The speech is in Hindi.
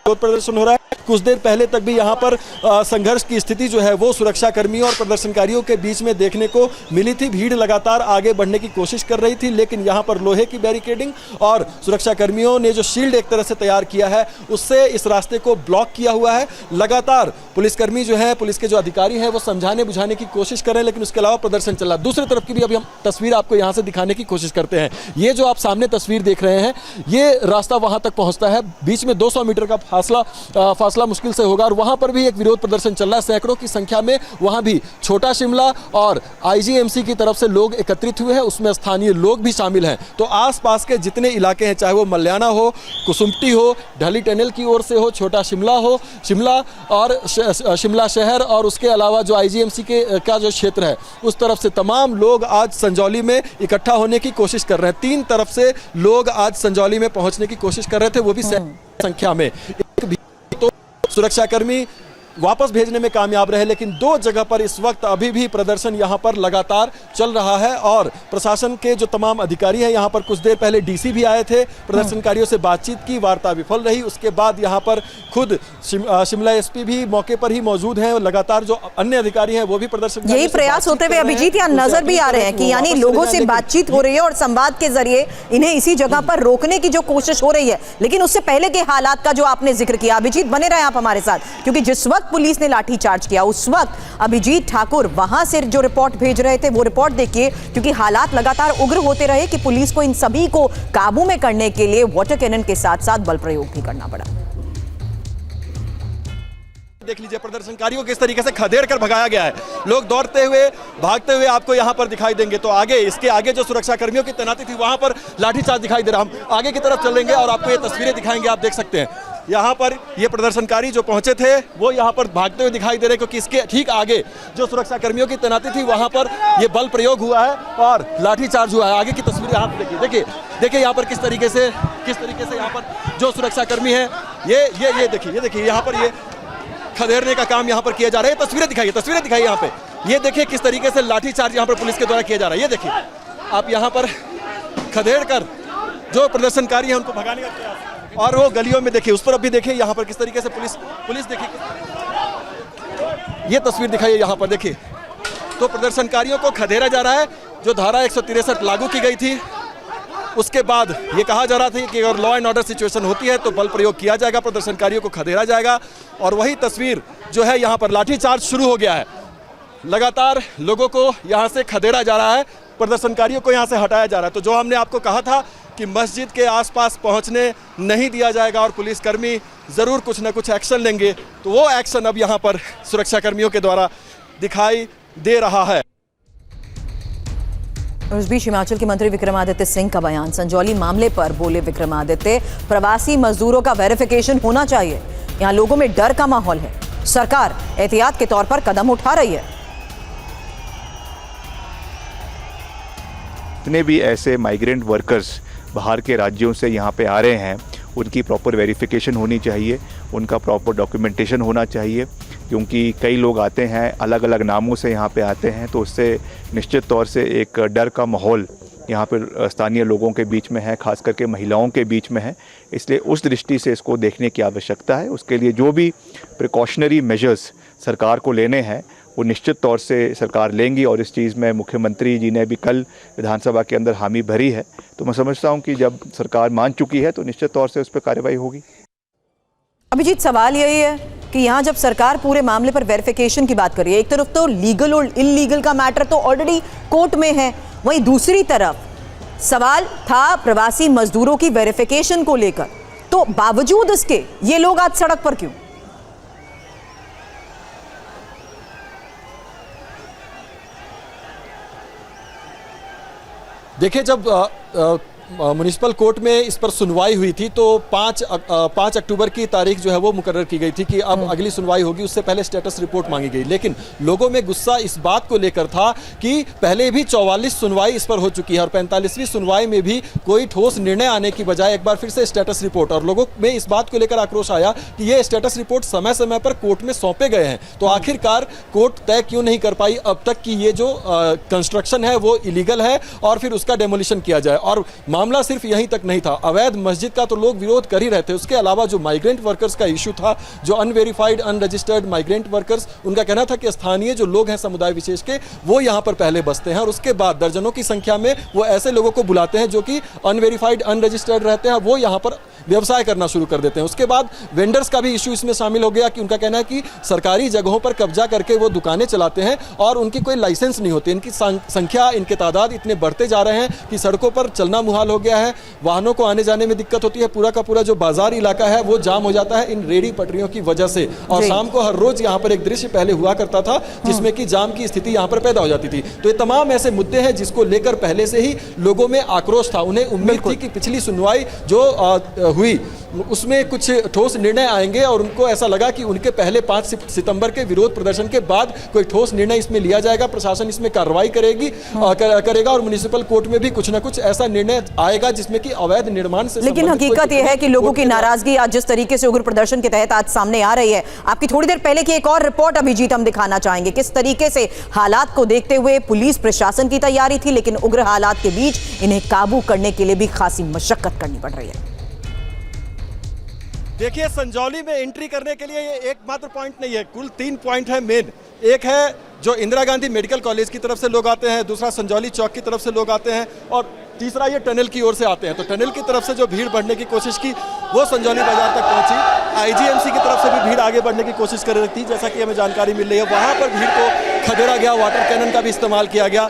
विरोध प्रदर्शन हो रहा है। कुछ देर पहले तक भी यहाँ पर संघर्ष की स्थिति जो है वो सुरक्षा कर्मियों और प्रदर्शनकारियों के बीच में देखने को मिली थी। भीड़ लगातार आगे बढ़ने की कोशिश कर रही थी, लेकिन यहाँ पर लोहे की बैरिकेडिंग और सुरक्षा कर्मियों ने जो शील्ड एक तरह से तैयार किया है उससे इस रास्ते को ब्लॉक किया हुआ है। लगातार पुलिसकर्मी जो है, पुलिस के जो अधिकारी हैं वो समझाने बुझाने की कोशिश कर रहे हैं, लेकिन उसके अलावा प्रदर्शन चल रहा है। दूसरी तरफ की भी अभी हम तस्वीर आपको यहाँ से दिखाने की कोशिश करते हैं। ये जो आप सामने तस्वीर देख रहे हैं, ये रास्ता वहाँ तक पहुँचता है, बीच में 200 मीटर का फासला मुश्किल से होगा और वहां पर भी एक विरोध प्रदर्शन चल रहा है। सैकड़ों की संख्या में वहां भी छोटा शिमला और आईजीएमसी की तरफ से लोग एकत्रित हुए हैं, उसमें स्थानीय लोग भी शामिल हैं। तो आसपास के जितने इलाके हैं, चाहे वो मल्याना हो, कुसुम्पटी हो, ढली टनल की ओर से हो, छोटा शिमला हो, शिमला और शिमला शहर और उसके अलावा जो आईजीएमसी का जो क्षेत्र है उस तरफ से तमाम लोग आज संजौली में इकट्ठा होने की कोशिश कर रहे हैं। 3 तरफ से लोग आज संजौली में पहुंचने की कोशिश कर रहे थे, वो भी संख्या में। एक भी तो सुरक्षाकर्मी वापस भेजने में कामयाब रहे, लेकिन 2 जगह पर इस वक्त अभी भी प्रदर्शन यहां पर लगातार चल रहा है और प्रशासन के जो तमाम अधिकारी हैं यहां पर, कुछ देर पहले डीसी भी आए थे, प्रदर्शनकारियों से बातचीत की, वार्ता विफल रही। उसके बाद यहां पर खुद शिमला एसपी भी मौके पर ही मौजूद हैं और लगातार जो अन्य अधिकारी हैं वो भी प्रदर्शन, यही प्रयास होते हुए अभिजीत यहाँ नजर भी आ रहे हैं कि यानी लोगों से बातचीत हो रही है और संवाद के जरिए इन्हें इसी जगह पर रोकने की जो कोशिश हो रही है। लेकिन उससे पहले के हालात का जो आपने जिक्र किया, अभिजीत बने रहे आप हमारे साथ, क्योंकि जिस वक्त पुलिस ने लाठीचार्ज किया उस वक्त अभिजीत ठाकुर वहां से जो रिपोर्ट भेज रहे थे वो रिपोर्ट देखिए, क्योंकि हालात लगातार उग्र होते रहे कि पुलिस को इन सभी को काबू में करने के लिए वाटर कैनन के साथ साथ बल प्रयोग भी करना पड़ा। देख लीजिए प्रदर्शनकारियों को किस तरीके से खदेड़ कर भगाया गया है। लोग दौड़ते हुए भागते हुए आपको यहां पर दिखाई देंगे। तो आगे, इसके आगे जो सुरक्षा कर्मियों की तैनाती थी वहां पर लाठीचार्ज दिखाई दे रहा। हम आगे की तरफ चलेंगे और आपको ये तस्वीरें दिखाएंगे। आप देख सकते हैं यहाँ पर ये प्रदर्शनकारी जो पहुंचे थे वो यहाँ पर भागते हुए दिखाई दे रहे, क्योंकि इसके ठीक आगे जो सुरक्षा कर्मियों की तैनाती थी वहां पर ये बल प्रयोग हुआ है और लाठीचार्ज हुआ है। आगे की तस्वीरें आप देखिए यहाँ पर किस तरीके से यहाँ पर जो सुरक्षा कर्मी है ये देखिए यहाँ पर ये खदेड़ने का काम यहाँ पर किया जा रहा है। तस्वीरें दिखाइए यहाँ पे, ये देखिए किस तरीके से लाठीचार्ज यहाँ पर पुलिस के द्वारा किया जा रहा है। ये देखिए आप यहाँ पर खदेड़ कर जो प्रदर्शनकारी हैं उनको भगाने का प्रयास, और वो गलियों में देखिए, उस तरफ भी देखिए यहाँ पर किस तरीके से पुलिस देखिए, ये तस्वीर दिखाइए यहाँ पर देखिए। तो प्रदर्शनकारियों को खदेड़ा जा रहा है। जो धारा 163 लागू की गई थी उसके बाद ये कहा जा रहा था कि अगर लॉ एंड ऑर्डर सिचुएशन होती है तो बल प्रयोग किया जाएगा, प्रदर्शनकारियों को खदेड़ा जाएगा। और वही तस्वीर जो है यहाँ पर लाठीचार्ज शुरू हो गया है। लगातार लोगों को यहाँ से खदेड़ा जा रहा है, प्रदर्शनकारियों को यहाँ से हटाया जा रहा है। तो जो हमने आपको कहा था कि मस्जिद के आसपास पहुँचने नहीं दिया जाएगा और पुलिसकर्मी ज़रूर कुछ न कुछ एक्शन लेंगे, तो वो एक्शन अब यहाँ पर सुरक्षाकर्मियों के द्वारा दिखाई दे रहा है। इस बीच हिमाचल के मंत्री विक्रमादित्य सिंह का बयान, संजौली मामले पर बोले विक्रमादित्य, प्रवासी मजदूरों का वेरिफिकेशन होना चाहिए, यहाँ लोगों में डर का माहौल है, सरकार एहतियात के तौर पर कदम उठा रही है। जितने भी ऐसे माइग्रेंट वर्कर्स बाहर के राज्यों से यहाँ पे आ रहे हैं उनकी प्रॉपर वेरिफिकेशन होनी चाहिए, उनका प्रॉपर डॉक्यूमेंटेशन होना चाहिए, क्योंकि कई लोग आते हैं अलग अलग नामों से यहाँ पे आते हैं, तो उससे निश्चित तौर से एक डर का माहौल यहाँ पर स्थानीय लोगों के बीच में है, खास करके महिलाओं के बीच में है। इसलिए उस दृष्टि से इसको देखने की आवश्यकता है। उसके लिए जो भी प्रिकॉशनरी मेजर्स सरकार को लेने हैं वो निश्चित तौर से सरकार लेंगी, और इस चीज़ में मुख्यमंत्री जी ने भी कल विधानसभा के अंदर हामी भरी है। तो मैं समझता हूँ कि जब सरकार मान चुकी है तो निश्चित तौर से उस पर कार्रवाई होगी। अभिजीत, सवाल यही है कि यहाँ जब सरकार पूरे मामले पर वेरिफिकेशन की बात कर रही है, एक तरफ तो लीगल और इलीगल का मैटर तो ऑलरेडी कोर्ट में है, वहीं दूसरी तरफ सवाल था प्रवासी मजदूरों की वेरिफिकेशन को लेकर, तो बावजूद इसके ये लोग आज सड़क पर क्यों? देखिए, जब म्युनिसिपल कोर्ट में इस पर सुनवाई हुई थी तो 5 अक्टूबर की तारीख जो है वो मुकर्रर की गई थी कि अब अगली सुनवाई होगी। उससे पहले स्टेटस रिपोर्ट मांगी गई, लेकिन लोगों में गुस्सा इस बात को लेकर था कि पहले भी 44 सुनवाई इस पर हो चुकी है और 45वीं सुनवाई में भी कोई ठोस निर्णय आने की बजाय एक बार फिर से स्टेटस रिपोर्ट, और लोगों में इस बात को लेकर आक्रोश आया कि ये स्टेटस रिपोर्ट समय समय पर कोर्ट में सौंपे गए हैं, तो आखिरकार कोर्ट तय क्यों नहीं कर पाई अब तक कि ये जो कंस्ट्रक्शन है वो इलीगल है और फिर उसका डेमोलिशन किया जाए। और मामला सिर्फ यहीं तक नहीं था, अवैध मस्जिद का तो लोग विरोध कर ही रहे थे, उसके अलावा जो माइग्रेंट वर्कर्स का इशू था, जो अनवेरिफाइड अनरजिस्टर्ड माइग्रेंट वर्कर्स, उनका कहना था कि स्थानीय जो लोग हैं समुदाय विशेष के वो यहाँ पर पहले बसते हैं और उसके बाद दर्जनों की संख्या में वो ऐसे लोगों को बुलाते हैं जो कि अनवेरिफाइड अनरजिस्टर्ड रहते हैं, वो यहाँ पर व्यवसाय करना शुरू कर देते हैं। उसके बाद वेंडर्स का भी इशू इसमें शामिल हो गया कि उनका कहना है कि सरकारी जगहों पर कब्जा करके वो दुकानें चलाते हैं और उनकी कोई लाइसेंस नहीं होती, इनकी संख्या, इनके तादाद इतने बढ़ते जा रहे हैं कि सड़कों पर चलना मुहाल हो गया है, वाहनों को आने जाने में दिक्कत होती है, पूरा का पूरा जो बाजार इलाका है वो जाम हो जाता है इन रेडी पटरियों की वजह से। और शाम को हर रोज यहाँ पर एक दृश्य पहले हुआ करता था जिसमें कि जाम की स्थिति यहाँ पर पैदा हो जाती थी। तो ये तमाम ऐसे मुद्दे हैं जिसको लेकर पहले से ही लोगों में आक्रोश था। उन्हें उम्मीद थी कि पिछली सुनवाई जो हुई उसमें कुछ ठोस निर्णय आएंगे और उनको ऐसा लगा कि उनके पहले 5 सितंबर के विरोध प्रदर्शन के बाद कोई ठोस निर्णय इसमें लिया जाएगा, प्रशासन इसमें कार्रवाई करेगा और म्युनिसिपल कोर्ट में भी कुछ ना कुछ ऐसा निर्णय आएगा जिसमें कि अवैध निर्माण से। लेकिन हकीकत यह है कि लोगों की नाराजगी आज जिस तरीके से उग्र प्रदर्शन के तहत आज सामने आ रही है, आपकी थोड़ी देर पहले की एक और रिपोर्ट अभिजीत हम दिखाना चाहेंगे किस तरीके से हालात को देखते हुए पुलिस प्रशासन की तैयारी थी, लेकिन उग्र हालात के बीच इन्हें काबू करने के लिए भी खासी मशक्कत करनी पड़ रही है। देखिए, संजौली में एंट्री करने के लिए ये एकमात्र पॉइंट नहीं है, कुल 3 पॉइंट है मेन। एक है जो इंदिरा गांधी मेडिकल कॉलेज की तरफ से लोग आते हैं, दूसरा संजौली चौक की तरफ से लोग आते हैं और तीसरा ये टनल की ओर से आते हैं। तो टनल की तरफ से जो भीड़ बढ़ने की कोशिश की वो संजौली बाजार तक पहुंची। आईजीएमसी की तरफ से भी भीड़ आगे बढ़ने की कोशिश कर रही थी, जैसा कि हमें जानकारी मिल रही है। वहां पर भीड़ को खदेड़ा गया, वाटर कैनन का भी इस्तेमाल किया गया।